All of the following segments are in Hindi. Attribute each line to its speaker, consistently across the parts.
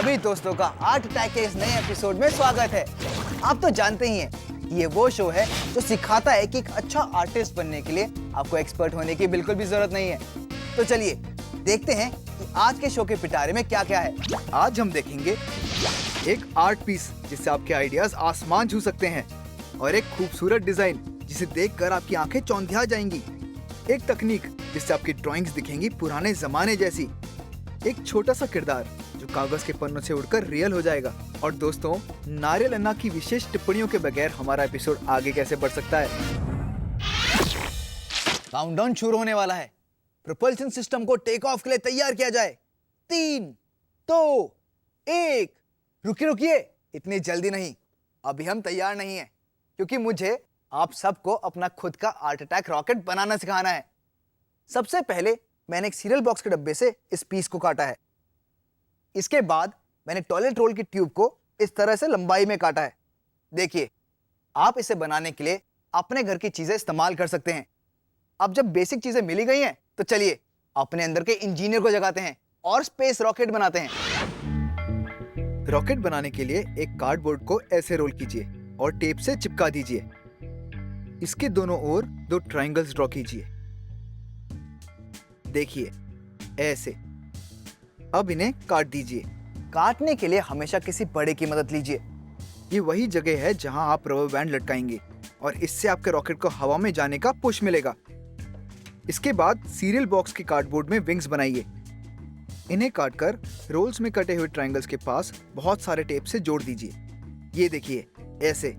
Speaker 1: सभी दोस्तों का आर्ट अटैक के इस नए एपिसोड में स्वागत है। आप तो जानते ही हैं, ये वो शो है जो सिखाता है कि एक अच्छा आर्टिस्ट बनने के लिए आपको एक्सपर्ट होने की बिल्कुल भी जरूरत नहीं है। तो चलिए देखते हैं कि आज के शो के पिटारे में क्या क्या है।
Speaker 2: आज हम देखेंगे एक आर्ट पीस जिससे आपके आइडियाज आसमान छू सकते हैं और एक खूबसूरत डिजाइन जिसे देखकर आपकी आंखें चौंधिया जाएंगी। एक तकनीक जिससे आपकी ड्राइंग्स दिखेंगी पुराने जमाने जैसी। एक छोटा सा किरदार जो कागज के पन्नों से उड़कर रियल हो जाएगा। और दोस्तों, नारियल अन्ना की विशेष टिप्पणियों के बगैर हमारा एपिसोड आगे कैसे बढ़ सकता है।
Speaker 1: काउंटडाउन शुरू होने वाला है। प्रोपल्शन सिस्टम को टेक ऑफ के लिए तैयार किया जाए। 3, 2, 1। रुकिए, इतनी जल्दी नहीं। अभी हम तैयार नहीं हैं, क्योंकि मुझे आप सबको अपना खुद का आर्ट अटैक रॉकेट बनाना सिखाना है। सबसे पहले मैंने एक सीरियल बॉक्स के डब्बे से इस पीस को काटा है। इसके बाद मैंने टॉयलेट रोल की ट्यूब को इस तरह से लंबाई में काटा है। देखिए, आप इसे बनाने के लिए अपने घर की चीजें इस्तेमाल कर सकते हैं। अब जब बेसिक चीजें मिली गई हैं, तो चलिए अपने अंदर के इंजीनियर को जगाते हैं और स्पेस रॉकेट बनाते हैं।
Speaker 2: रॉकेट बनाने के लिए एक कार्डबोर्ड को ऐसे रोल कीजिए और टेप से चिपका दीजिए। इसके दोनों ओर 2 ट्रायंगल्स ड्रॉ कीजिए। देखिए, ऐसे। अब इन्हें काट दीजिए।
Speaker 1: काटने के लिए हमेशा किसी बड़े की मदद लीजिए।
Speaker 2: ये वही जगह है जहां आप रबर बैंड लटकाएंगे और इससे आपके रॉकेट को हवा में जाने का पुश मिलेगा। इसके बाद सीरियल बॉक्स के कार्डबोर्ड में विंग्स बनाइए। इन्हें काटकर रोल्स में कटे हुए ट्रायंगल्स के पास बहुत सारे टेप से जोड़ दीजिए। ये देखिए, ऐसे।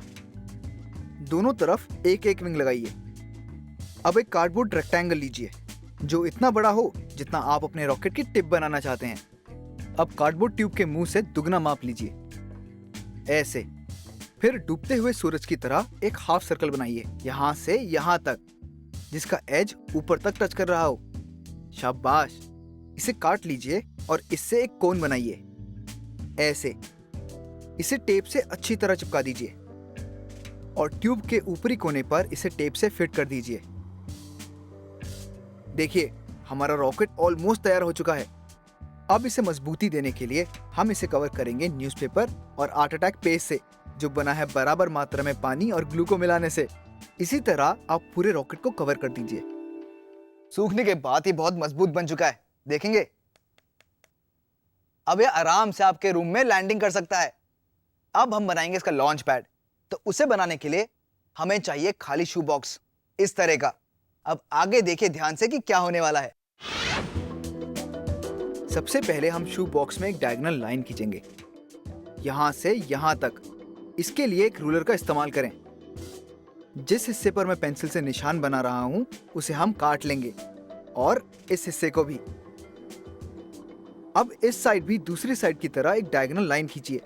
Speaker 2: दोनों तरफ एक एक विंग लगाइए। अब एक कार्डबोर्ड रेक्टेंगल लीजिए जो इतना बड़ा हो जितना आप अपने रॉकेट की टिप बनाना चाहते हैं। अब कार्डबोर्ड ट्यूब के मुंह से दुगना माप लीजिए, ऐसे। फिर डूबते हुए सूरज की तरह एक हाफ सर्कल बनाइए, यहाँ से यहाँ तक, जिसका एज ऊपर तक टच कर रहा हो। शाबाश। इसे काट लीजिए और इससे एक कोन बनाइए, ऐसे। इसे टेप से अच्छी तरह चिपका दीजिए और ट्यूब के ऊपरी कोने पर इसे टेप से फिट कर दीजिए। देखिए, हमारा रॉकेट ऑलमोस्ट तैयार हो चुका है। अब इसे मजबूती देने के लिए हम इसे कवर करेंगे न्यूज़पेपर और आर्ट अटैक पेस्ट से, जो बना है बराबर मात्रा में पानी और ग्लू को मिलाने से। इसी तरह आप पूरे रॉकेट को कवर कर दीजिए।
Speaker 1: सूखने के बाद ये बहुत मजबूत बन चुका है, देखेंगे। अब ये आराम से आपके रूम में लैंडिंग कर सकता है। अब हम बनाएंगे इसका लॉन्च पैड। तो उसे बनाने के लिए हमें चाहिए खाली शू बॉक्स, इस तरह का। अब आगे देखिए ध्यान से कि क्या होने वाला है।
Speaker 2: सबसे पहले हम शू बॉक्स में एक डायगोनल लाइन खींचेंगे, यहाँ से यहाँ तक। इसके लिए एक रूलर का इस्तेमाल करें। जिस हिस्से पर मैं पेंसिल से निशान बना रहा हूँ उसे हम काट लेंगे, और इस हिस्से को भी। अब इस साइड भी दूसरी साइड की तरह एक डायगोनल लाइन खींचिए।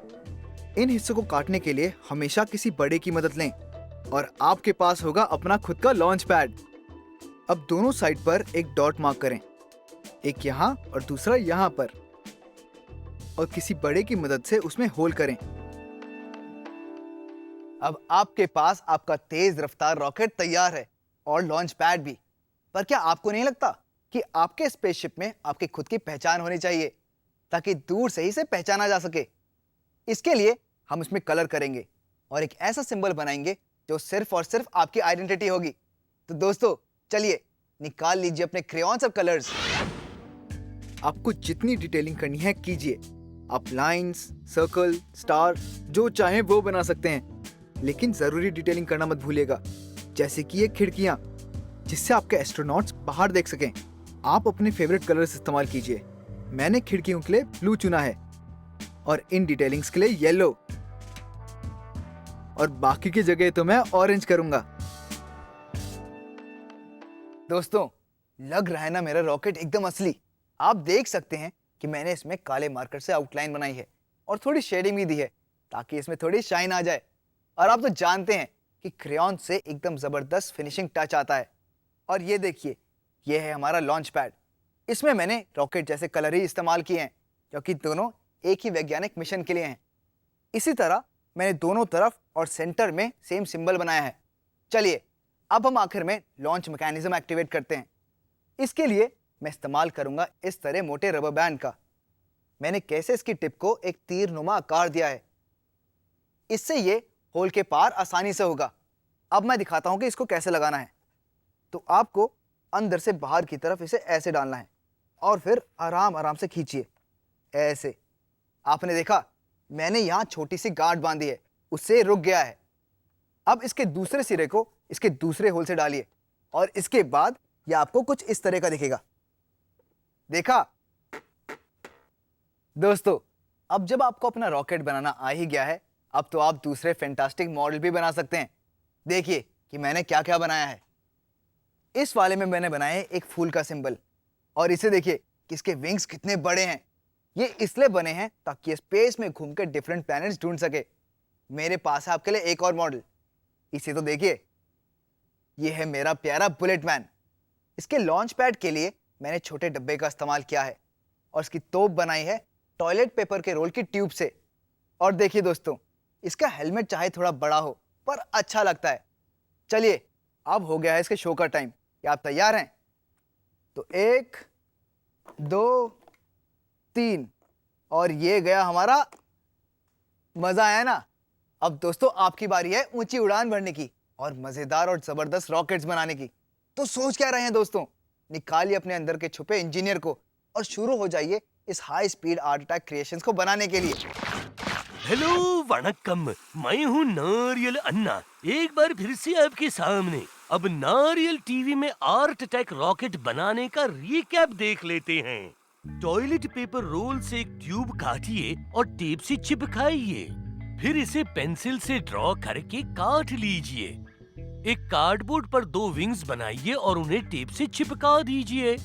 Speaker 2: इन हिस्सों को काटने के लिए हमेशा किसी बड़े की मदद लें और आपके पास होगा अपना खुद का लॉन्च पैड। अब दोनों साइड पर एक डॉट मार्क करें, एक यहाँ और दूसरा यहाँ पर, और किसी बड़े की मदद से उसमें होल करें।
Speaker 1: अब आपके पास आपका तेज रफ्तार रॉकेट तैयार है और लॉन्च पैड भी। पर क्या आपको नहीं लगता कि आपके स्पेसशिप में आपकी खुद की पहचान होनी चाहिए, ताकि दूर से ही इसे पहचाना जा सके? इसके लिए हम इसमें कलर करेंगे और एक ऐसा सिंबल बनाएंगे जो सिर्फ और सिर्फ आपकी आइडेंटिटी होगी। तो दोस्तों, चलिए निकाल लीजिए अपने क्रेयॉन्स और कलर्स।
Speaker 2: आपको जितनी डिटेलिंग करनी है कीजिए। आप लाइंस, सर्कल, स्टार जो चाहें वो बना सकते हैं, लेकिन जरूरी डिटेलिंग करना मत भूलिएगा, जैसे कि ये खिड़कियां, जिससे आपके एस्ट्रोनॉट्स बाहर देख सकें। आप अपने फेवरेट कलर्स इस्तेमाल कीजिए। मैंने खिड़कियों के लिए ब्लू चुना है और इन डिटेलिंग्स के लिए येलो, और बाकी की जगह तो मैं ऑरेंज करूंगा।
Speaker 1: दोस्तों, लग रहा है ना मेरा रॉकेट एकदम असली। आप देख सकते हैं कि मैंने इसमें काले मार्कर से आउटलाइन बनाई है और थोड़ी शेडिंग भी दी है, ताकि इसमें थोड़ी शाइन आ जाए। और आप तो जानते हैं कि क्रेयॉन से एकदम जबरदस्त फिनिशिंग टच आता है। और ये देखिए, ये है हमारा लॉन्च पैड। इसमें मैंने रॉकेट जैसे कलर ही इस्तेमाल किए हैं, क्योंकि दोनों एक ही वैज्ञानिक मिशन के लिए हैं। इसी तरह मैंने दोनों तरफ और सेंटर में सेम सिंबल बनाया है। चलिए अब हम आखिर में लॉन्च मैकेनिज्म एक्टिवेट करते हैं। इसके लिए मैं इस्तेमाल करूंगा इस तरह मोटे रबर बैंड का। मैंने कैसे इसकी टिप को एक तीर नुमा आकार दिया है। इससे ये होल के पार आसानी से होगा। अब मैं दिखाता हूं कि इसको कैसे लगाना है। तो आपको अंदर से बाहर की तरफ इसे ऐसे डालना है और फिर आराम आराम से खींचिए ऐसे। आपने देखा मैंने यहाँ छोटी सी गांठ बांधी है, उससे रुक गया है। अब इसके दूसरे सिरे को इसके दूसरे होल से डालिए और इसके बाद ये आपको कुछ इस तरह का दिखेगा। देखा दोस्तों, अब जब आपको अपना रॉकेट बनाना आ ही गया है, अब तो आप दूसरे फैंटास्टिक मॉडल भी बना सकते हैं। देखिए कि मैंने क्या क्या बनाया है। इस वाले में मैंने बनाया है एक फूल का सिंबल, और इसे देखिए कि इसके विंग्स कितने बड़े हैं। ये इसलिए बने हैं ताकि ये स्पेस में घूमकर डिफरेंट प्लैनेट्स ढूंढ सके। मेरे पास है आपके लिए एक और मॉडल, इसे तो देखिए। ये है मेरा प्यारा बुलेट मैन। इसके लॉन्च पैड के लिए मैंने छोटे डब्बे का इस्तेमाल किया है और इसकी तोप बनाई है टॉयलेट पेपर के रोल की ट्यूब से। और देखिए दोस्तों, इसका हेलमेट चाहे थोड़ा बड़ा हो पर अच्छा लगता है। चलिए अब हो गया है इसके शो का टाइम। क्या आप तैयार हैं? तो 1 2 3 और ये गया हमारा। मजा आया ना? अब दोस्तों आपकी बारी है ऊंची उड़ान भरने की और मजेदार और जबरदस्त रॉकेट्स बनाने की। तो सोच क्या रहे हैं दोस्तों? निकालिए अपने अंदर के छुपे इंजीनियर को और शुरू हो जाइए इस high speed art attack creations को बनाने के लिए।
Speaker 3: हेलो वणक्कम, मैं हूँ नारियल अन्ना, एक बार फिर से आपके सामने। अब नारियल टीवी में आर्ट अटैक रॉकेट बनाने का रिकैप देख लेते हैं। टॉयलेट पेपर रोल से एक ट्यूब काटिए और टेप से चिपकाइए। फिर इसे पेंसिल से ड्रॉ करके काट लीजिए। एक कार्डबोर्ड पर 2 विंग्स बनाइए और उन्हें टेप से चिपका दीजिए।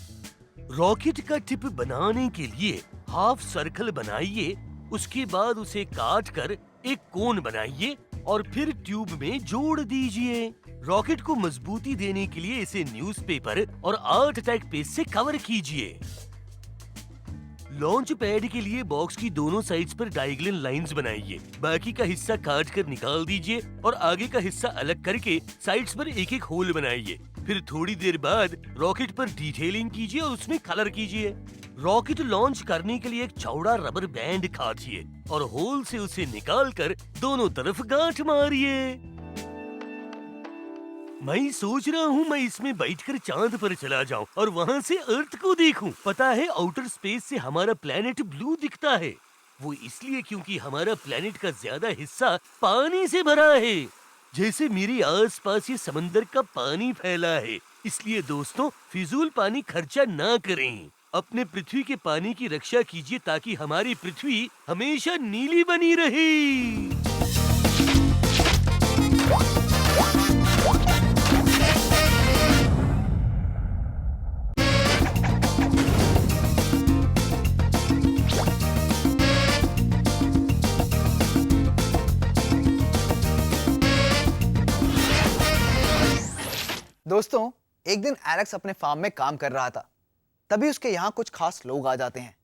Speaker 3: रॉकेट का टिप बनाने के लिए हाफ सर्कल बनाइए, उसके बाद उसे काट कर एक कोन बनाइए और फिर ट्यूब में जोड़ दीजिए। रॉकेट को मजबूती देने के लिए इसे न्यूज़पेपर और आर्ट अटैक पेज से कवर कीजिए। लॉन्च पैड के लिए बॉक्स की दोनों साइड्स पर डायगोनल लाइंस बनाइए। बाकी का हिस्सा काट कर निकाल दीजिए और आगे का हिस्सा अलग करके साइड्स पर एक एक होल बनाइए। फिर थोड़ी देर बाद रॉकेट पर डिटेलिंग कीजिए और उसमें कलर कीजिए। रॉकेट लॉन्च करने के लिए एक चौड़ा रबर बैंड काटिए और होल से उसे निकालकर दोनों तरफ गांठ मारिए। मैं सोच रहा हूँ मैं इसमें बैठकर चांद पर चला जाऊं और वहाँ से अर्थ को देखूं। पता है आउटर स्पेस से हमारा प्लेनेट ब्लू दिखता है। वो इसलिए क्योंकि हमारा प्लेनेट का ज्यादा हिस्सा पानी से भरा है। जैसे मेरे आसपास ये समंदर का पानी फैला है। इसलिए दोस्तों फिजूल पानी खर्चा ना करें। अपने पृथ्वी के पानी की रक्षा कीजिए ताकि हमारी पृथ्वी हमेशा नीली बनी रहे।
Speaker 1: दोस्तों, एक दिन एलेक्स अपने फार्म में काम कर रहा था। तभी उसके यहाँ कुछ खास लोग आ जाते हैं।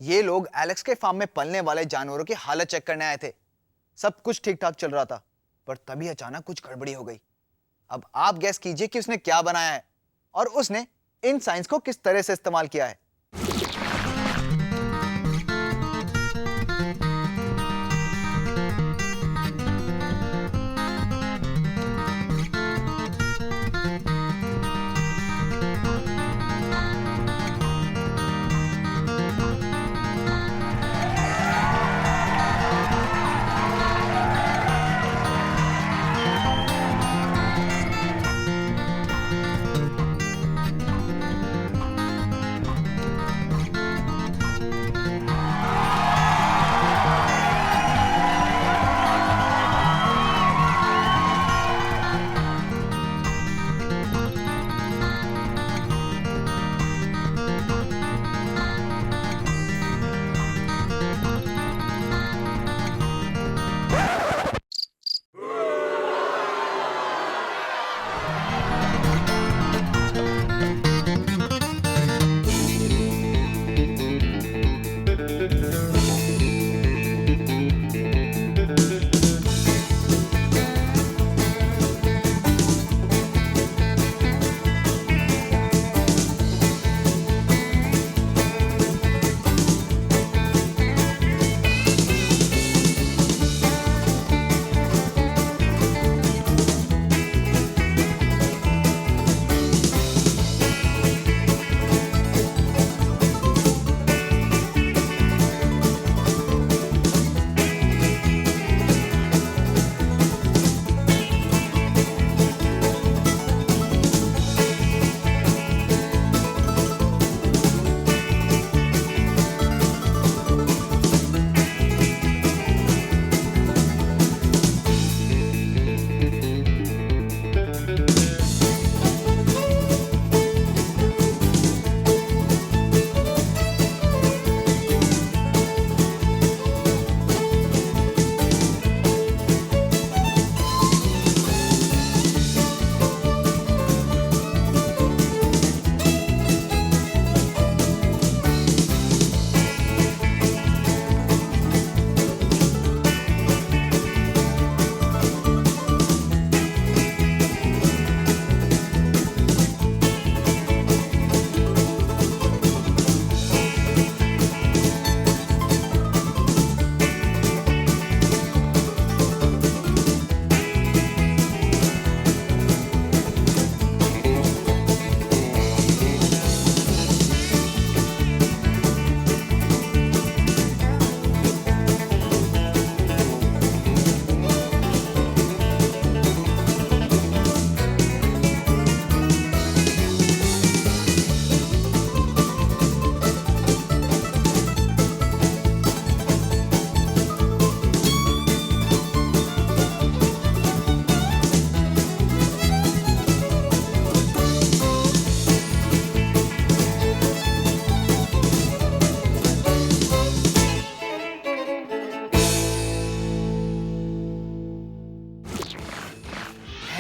Speaker 1: ये लोग एलेक्स के फार्म में पलने वाले जानवरों की हालत चेक करने आए थे। सब कुछ ठीक ठाक चल रहा था, पर तभी अचानक कुछ गड़बड़ी हो गई। अब आप गैस कीजिए कि उसने क्या बनाया है और उसने इन साइंस को किस तरह से इस्तेमाल किया है।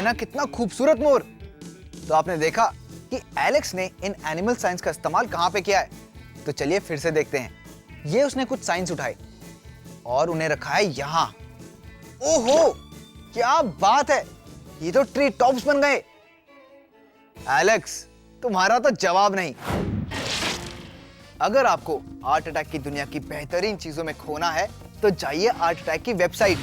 Speaker 1: ना कितना खूबसूरत मोर। तो आपने देखा कि एलेक्स ने इन एनिमल साइंस का इस्तेमाल कहां पे किया है। तो चलिए फिर से देखते हैं। ये उसने कुछ साइंस उठाए और उन्हें रखा है यहां। ओहो, क्या बात है, ये तो ट्री टॉप्स बन गए। एलेक्स, तुम्हारा तो जवाब नहीं। अगर आपको आर्ट अटैक की दुनिया की बेहतरीन चीजों में खोना है तो जाइए आर्ट अटैक की वेबसाइट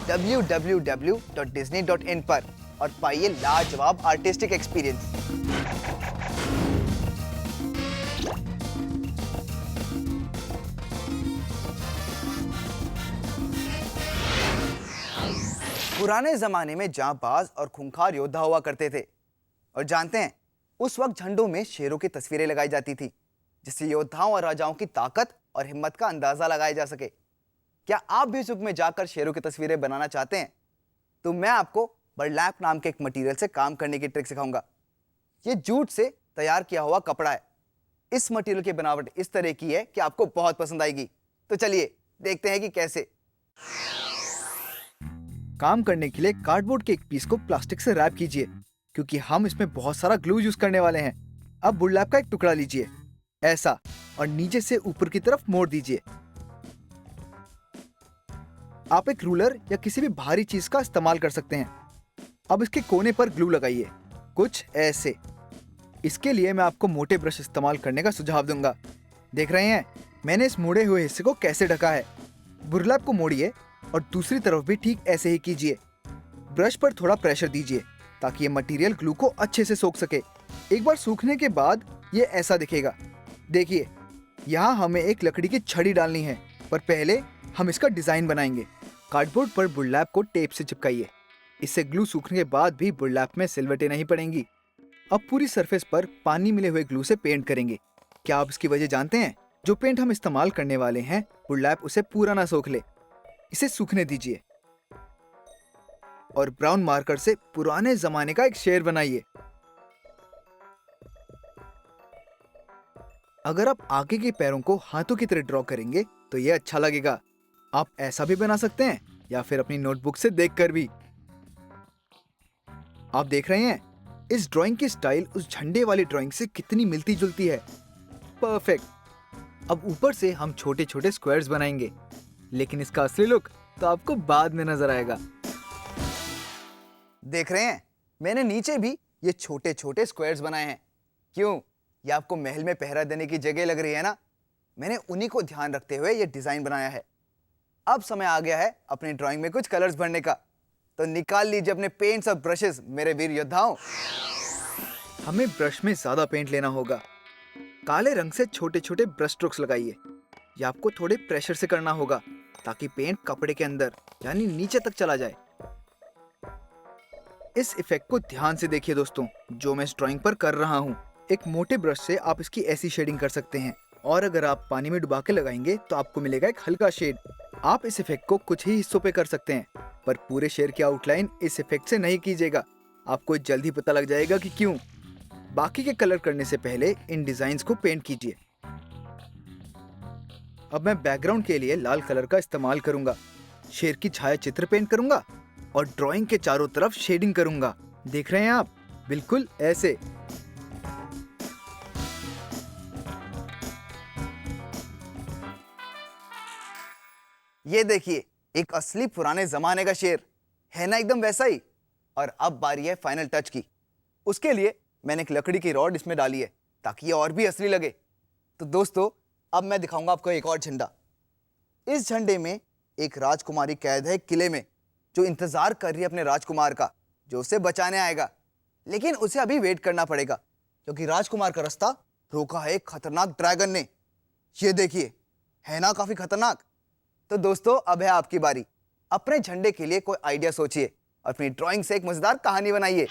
Speaker 1: www.disney.in पर और पाइए लाजवाब आर्टिस्टिक एक्सपीरियंस। पुराने जमाने में जांबाज और खूंखार योद्धा हुआ करते थे। और जानते हैं, उस वक्त झंडों में शेरों की तस्वीरें लगाई जाती थी, जिससे योद्धाओं और राजाओं की ताकत और हिम्मत का अंदाजा लगाया जा सके। क्या आप भी इस युग में जाकर शेरों की तस्वीरें बनाना चाहते हैं? तो मैं आपको बर्लैप नाम के एक मटेरियल से काम करने की ट्रिक सिखाऊंगा। ये जूट से तैयार किया हुआ कपड़ा है। इस मटेरियल की बनावट इस तरह की है कि आपको बहुत पसंद आएगी। तो चलिए देखते हैं कि कैसे।
Speaker 2: काम करने के लिए कार्डबोर्ड के एक पीस को प्लास्टिक से रैप कीजिए, क्योंकि हम इसमें बहुत सारा ग्लू यूज करने वाले हैं। अब बुरलैप का एक टुकड़ा लीजिए ऐसा, और नीचे से ऊपर की तरफ मोड़ दीजिए। आप एक रूलर या किसी भी भारी चीज का इस्तेमाल कर सकते हैं। अब इसके कोने पर ग्लू लगाइए, कुछ ऐसे। इसके लिए मैं आपको मोटे ब्रश इस्तेमाल करने का सुझाव दूंगा। देख रहे हैं मैंने इस मुड़े हुए हिस्से को कैसे ढका है। बुरलैप को मोड़िए और दूसरी तरफ भी ठीक ऐसे ही कीजिए। ब्रश पर थोड़ा प्रेशर दीजिए ताकि ये मटेरियल ग्लू को अच्छे से सोख सके। एक बार सूखने के बाद ये ऐसा दिखेगा। देखिए, यहाँ हमें एक लकड़ी की छड़ी डालनी है, पर पहले हम इसका डिजाइन बनाएंगे। कार्डबोर्ड पर बुरलैप को टेप से चिपकाइए। इससे ग्लू सूखने के बाद भी बुरलैप में सिलवटें नहीं पड़ेंगी। अब पूरी सरफेस पर पानी मिले हुए ग्लू से पेंट करेंगे। क्या आप इसकी वजह जानते हैं? जो पेंट हम इस्तेमाल करने वाले हैं, बुरलैप उसे पूरा ना सोख ले। इसे सूखने दीजिए और ब्राउन मार्कर से पुराने जमाने का एक शेर बनाइए। अगर आप आगे के पैरों को हाथों की तरह ड्रॉ करेंगे तो यह अच्छा लगेगा। आप ऐसा भी बना सकते हैं या फिर अपनी नोटबुक से देखकर भी। आप देख रहे हैं इस ड्राइंग की स्टाइल उस झंडे वाली ड्राइंग से कितनी मिलती जुलती है। परफेक्ट। अब ऊपर से हम छोटे छोटे स्क्वायर्स बनाएंगे, लेकिन इसका असली लुक तो आपको बाद में नजर आएगा।
Speaker 1: देख रहे हैं, मैंने नीचे भी ये छोटे छोटे स्क्वायर्स बनाए हैं। क्यों? ये आपको महल में पहरा देने की जगह लग रही है ना? मैंने उन्हीं को ध्यान रखते हुए ये डिजाइन बनाया है। अब समय आ गया है अपनी ड्राइंग में कुछ कलर्स भरने का। तो निकाल लीजिए अपने पेंट्स और ब्रशेस मेरे वीर योद्धाओं।
Speaker 2: हमें ब्रश में ज्यादा पेंट लेना होगा। काले रंग से छोटे छोटे ब्रश स्ट्रोक्स लगाइए। ये आपको थोड़े प्रेशर से करना होगा ताकि पेंट कपड़े के अंदर यानी नीचे तक चला जाए। इस इफेक्ट को ध्यान से देखिए दोस्तों, जो मैं इस ड्राइंग पर कर रहा हूँ। एक मोटे ब्रश से आप इसकी ऐसी शेडिंग कर सकते हैं, और अगर आप पानी में डुबा के लगाएंगे तो आपको मिलेगा एक हल्का शेड। आप इस इफेक्ट को कुछ ही हिस्सों पे कर सकते हैं, पर पूरे शेर की आउटलाइन इस इफेक्ट से नहीं कीजिएगा। आपको जल्दी पता लग जाएगा कि क्यों। बाकी के कलर करने से पहले इन डिजाइन्स को पेंट कीजिए। अब मैं बैकग्राउंड के लिए लाल कलर का इस्तेमाल करूंगा। शेर की छाया चित्र पेंट करूंगा और ड्राइंग के चारों तरफ शेडिंग करूंगा। देख रहे हैं आप, बिल्कुल ऐसे।
Speaker 1: ये देखिए, एक असली पुराने जमाने का शेर है ना, एकदम वैसा ही। और अब बारी है फाइनल टच की। उसके लिए मैंने एक लकड़ी की रॉड इसमें डाली है ताकि ये और भी असली लगे। तो दोस्तों, अब मैं दिखाऊंगा आपको एक और झंडा। इस झंडे में एक राजकुमारी कैद है किले में, जो इंतजार कर रही है अपने राजकुमार का, जो उसे बचाने आएगा। लेकिन उसे अभी वेट करना पड़ेगा, क्योंकि राजकुमार का रास्ता रोका है एक खतरनाक ड्रैगन ने। ये देखिए, है ना काफी खतरनाक। तो दोस्तों, अब है आपकी बारी। अपने झंडे के लिए कोई आइडिया सोचिए और अपनी ड्राइंग से एक मजेदार कहानी बनाइए।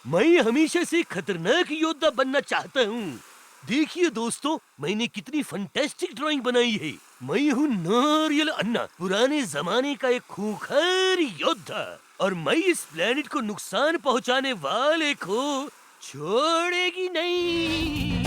Speaker 3: मैं हमेशा से खतरनाक योद्धा बनना चाहता हूँ। देखिए दोस्तों, मैंने कितनी फंटेस्टिक ड्राइंग बनाई है। मैं हूँ नारियल अन्ना, पुराने जमाने का एक खूंखार योद्धा, और मैं इस प्लेनेट को नुकसान पहुँचाने वाले को छोड़ेगी नहीं।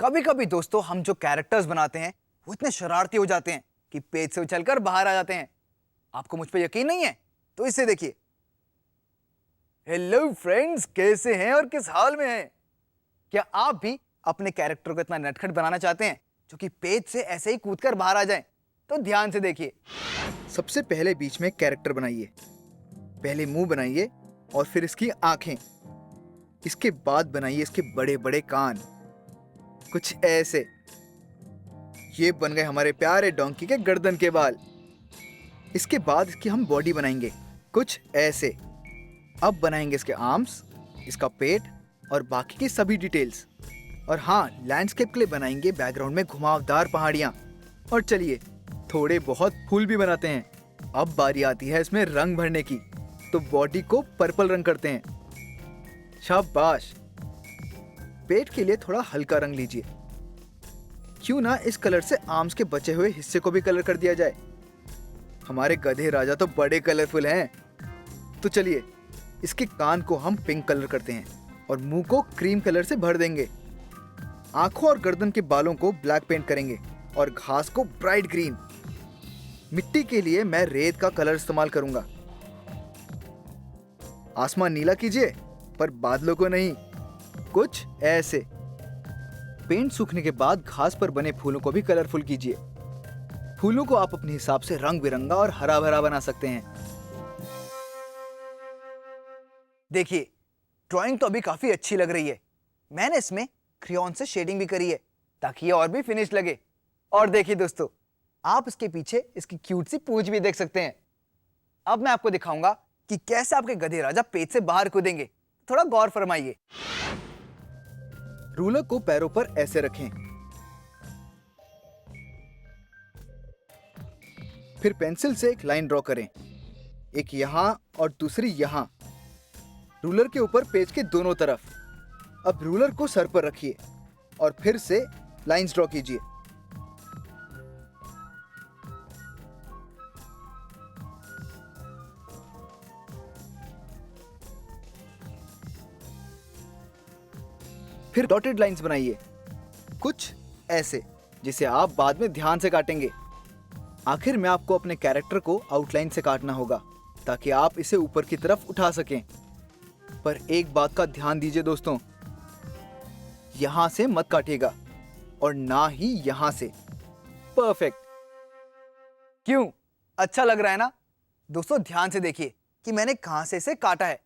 Speaker 1: कभी कभी दोस्तों हम जो कैरेक्टर्स बनाते हैं वो इतने शरारती हो जाते हैं कि पेज से उछलकर बाहर आ जाते हैं। आपको मुझ पर यकीन नहीं है तो इसे देखिए। हेलो फ्रेंड्स, कैसे हैं और किस हाल में हैं? क्या आप भी अपने कैरेक्टर को इतना नटखट बनाना चाहते हैं जो कि पेज से ऐसे ही कूदकर बाहर आ जाएं? तो ध्यान से देखिए।
Speaker 2: सबसे पहले बीच में कैरेक्टर बनाइए। पहले मुंह बनाइए और फिर इसकी आंखें। इसके बाद बनाइए इसके बड़े बड़े कान, कुछ ऐसे। ये बन गए हमारे प्यारे डोंकी के गर्दन के बाल। इसके बाद इसकी हम बॉडी बनाएंगे, कुछ ऐसे। अब बनाएंगे इसके आर्म्स, इसका पेट और बाकी की सभी डिटेल्स। और हाँ, लैंडस्केप के लिए बनाएंगे बैकग्राउंड में घुमावदार पहाड़ियाँ। और चलिए थोड़े बहुत फूल भी बनाते हैं। अब बारी आती है इसमें रंग भरने की, तो बॉडी को पर्पल रंग करते हैं। शाबाश। पेट के लिए थोड़ा हल्का रंग लीजिए। क्यों ना इस कलर से आर्म्स के बचे हुए हिस्से को भी कलर कर दिया जाए। हमारे गधे राजा तो बड़े कलरफुल हैं। तो चलिए इसके कान को हम पिंक कलर करते हैं और मुंह को क्रीम कलर से भर देंगे। आंखों और गर्दन के बालों को ब्लैक पेंट करेंगे और घास को ब्राइट ग्रीन। मिट्टी के लिए मैं रेत का कलर इस्तेमाल करूंगा। आसमान नीला कीजिए पर बादलों को नहीं, कुछ ऐसे। पेंट सूखने के बाद घास पर बने फूलों को भी कलरफुल कीजिए। फूलों को आप अपने हिसाब से रंग बिरंगा और हरा भरा बना सकते हैं।
Speaker 1: देखिए ड्राइंग तो अभी काफी अच्छी लग रही है। मैंने इसमें क्रेयॉन से शेडिंग भी करी है ताकि ये और भी फिनिश लगे। और देखिए दोस्तों, आप इसके पीछे इसकी क्यूट सी पूंछ भी देख सकते हैं। अब मैं आपको दिखाऊंगा कि कैसे आपके गधे राजा पेज से बाहर कूदेंगे। थोड़ा गौर फरमाइए।
Speaker 2: रूलर को पैरों पर ऐसे रखें। फिर पेंसिल से एक लाइन ड्रॉ करें, एक यहां और दूसरी यहां, रूलर के ऊपर पेज के दोनों तरफ। अब रूलर को सर पर रखिए और फिर से लाइंस ड्रॉ कीजिए। फिर डॉटेड लाइंस बनाइए, कुछ ऐसे, जिसे आप बाद में ध्यान से काटेंगे। आखिर में आपको अपने कैरेक्टर को आउटलाइन से काटना होगा ताकि आप इसे ऊपर की तरफ उठा सकें। पर एक बात का ध्यान दीजिए दोस्तों, यहां से मत काटिएगा और ना ही यहां से। परफेक्ट।
Speaker 1: क्यों, अच्छा लग रहा है ना? दोस्तों ध्यान से देखिए कि मैंने कहां से इसे काटा है।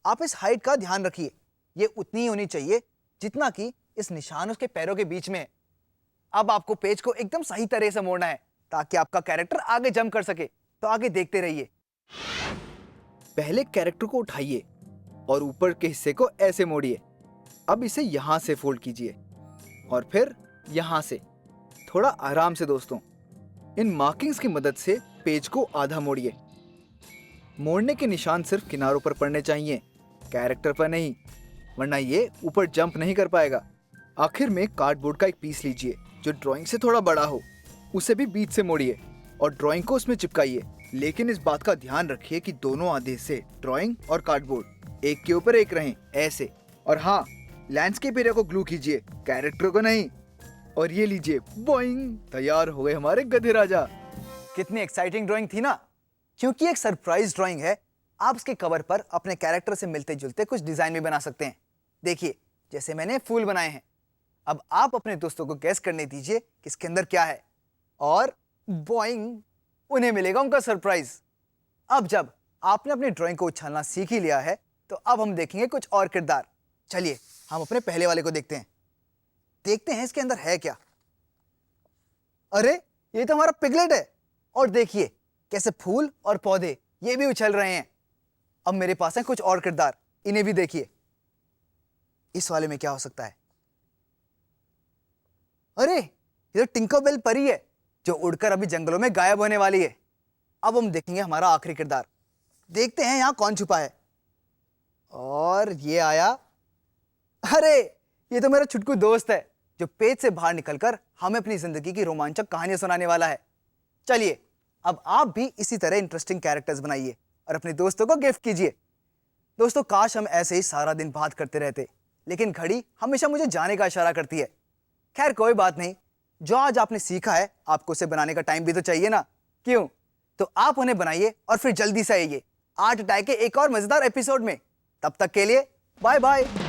Speaker 1: आप इस हाइट का ध्यान रखिए, ये उतनी ही होनी चाहिए जितना कि इस निशान उसके पैरों के बीच में है। अब आपको पेज को एकदम सही तरह से मोड़ना है ताकि आपका कैरेक्टर आगे जंप कर सके। तो आगे देखते रहिए।
Speaker 2: पहले कैरेक्टर को उठाइए और ऊपर के हिस्से को ऐसे मोड़िए। अब इसे यहां से फोल्ड कीजिए और फिर यहां से। थोड़ा आराम से दोस्तों। इन मार्किंग्स की मदद से पेज को आधा मोड़िए। मोड़ने के निशान सिर्फ किनारों पर पड़ने चाहिए, कैरेक्टर पर नहीं, वरना ये ऊपर जंप नहीं कर पाएगा। आखिर में कार्डबोर्ड का एक पीस लीजिए जो ड्राइंग से थोड़ा बड़ा हो, उसे भी बीच से मोड़िए और ड्राइंग को उसमें चिपकाइए। लेकिन इस बात का ध्यान रखिए कि दोनों आधे से ड्राइंग और कार्डबोर्ड एक के ऊपर एक रहें, ऐसे। और हाँ, लैंडस्केप एरिया को ग्लू कीजिए, कैरेक्टर को नहीं। और ये लीजिए, बोइंग, तैयार हो गए हमारे गधे राजा।
Speaker 1: कितनी एक्साइटिंग ड्राइंग थी ना? क्योंकि एक सरप्राइज ड्राइंग है, आप इसके कवर पर अपने कैरेक्टर से मिलते जुलते कुछ डिजाइन भी बना सकते हैं। देखिए, जैसे मैंने फूल बनाए हैं। अब आप अपने दोस्तों को गैस करने दीजिए कि इसके अंदर क्या है, और बॉइंग, उन्हें मिलेगा उनका सरप्राइज। अब जब आपने अपनी ड्राइंग को उछालना सीख ही लिया है, तो अब हम देखेंगे कुछ और किरदार। चलिए हम अपने पहले वाले को देखते हैं इसके अंदर है क्या। अरे ये तो हमारा पिगलेट है। और देखिए कैसे फूल और पौधे ये भी उछल रहे हैं। अब मेरे पास है कुछ और किरदार, इन्हें भी देखिए। इस वाले में क्या हो सकता है? अरे ये तो टिंकरबेल परी है जो उड़कर अभी जंगलों में गायब होने वाली है। अब हम देखेंगे हमारा आखिरी किरदार। देखते हैं यहां कौन छुपा है। और ये आया, अरे ये तो मेरा छुटकू दोस्त है जो पेज से बाहर निकलकर हमें अपनी जिंदगी की रोमांचक कहानियां सुनाने वाला है। चलिए अब आप भी इसी तरह इंटरेस्टिंग कैरेक्टर्स बनाइए और अपने दोस्तों को गिफ्ट कीजिए। दोस्तों काश हम ऐसे ही सारा दिन बात करते रहते, लेकिन घड़ी हमेशा मुझे जाने का इशारा करती है। खैर कोई बात नहीं, जो आज आपने सीखा है आपको उसे बनाने का टाइम भी तो चाहिए ना, क्यों? तो आप उन्हें बनाइए और फिर जल्दी से आइए आर्ट अटैक के एक और मजेदार एपिसोड में। तब तक के लिए बाय बाय।